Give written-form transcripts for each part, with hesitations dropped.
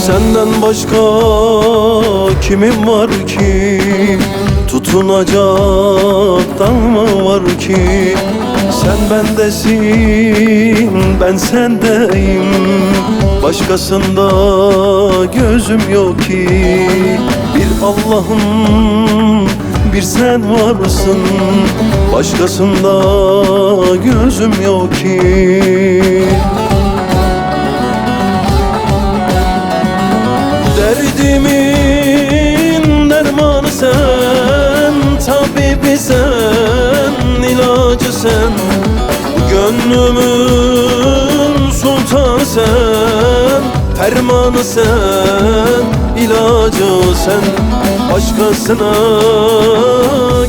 Senden başka kimim var ki? Tutunacak dal mı var ki? Sen bendesin, ben sendeyim. Başkasında gözüm yok ki. Bir Allah'ım, bir sen varsın. Başkasında gözüm yok ki. Derdimin dermanı sen, tabibi sen, ilacı sen. Gönlümün sultanı sen, fermanı sen, ilacı sen. Başkasına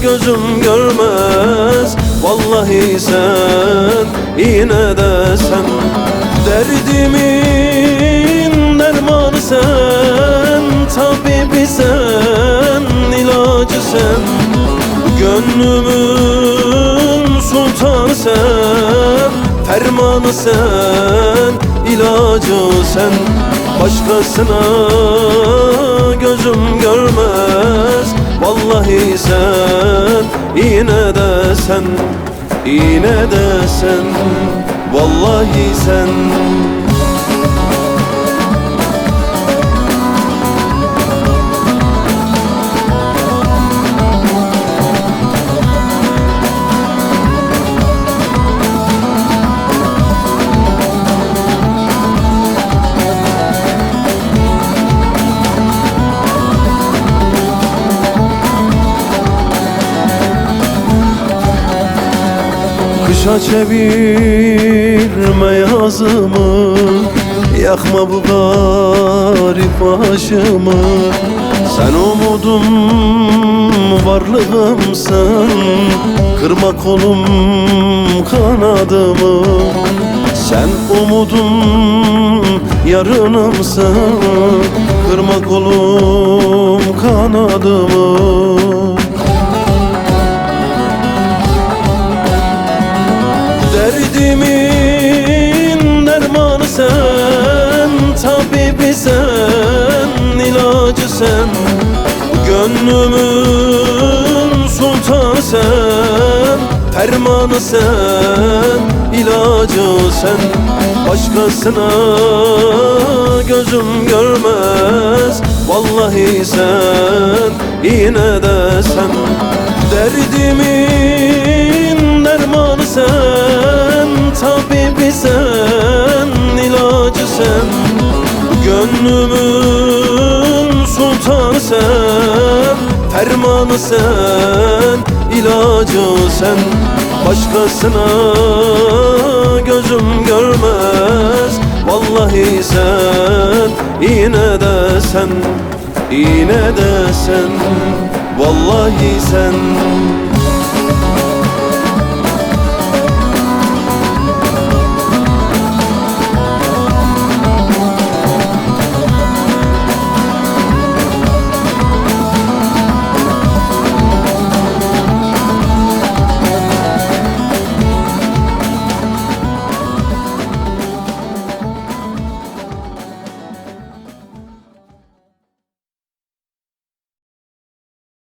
gözüm görmez, vallahi sen, yine de sen. Derdimin dermanı sen, tabibi sen, ilacı sen. Gönlümün sultanı sen, fermanı sen, ilacı sen. Başkasına gözüm görmez, vallahi sen, yine de sen, yine de sen, vallahi sen. Kışa çevirme yazımı, yakma bu garip başımı. Sen umudum, varlığımsın, kırma kolum kanadımı. Sen umudum, yarınımsın, kırma kolum kanadımı. Derdimin dermanı sen, tabibi sen, ilacı sen. Gönlümün sultanı sen, fermanı sen, ilacı sen. Başkasına gözüm görmez, vallahi sen, yine de sen. Derdimin dermanı sen, tabibi sen, ilacı sen. Gönlümün sultanı sen, fermanı sen, ilacı sen. Başkasına gözüm görmez, vallahi sen, yine de sen, yine de sen, vallahi sen.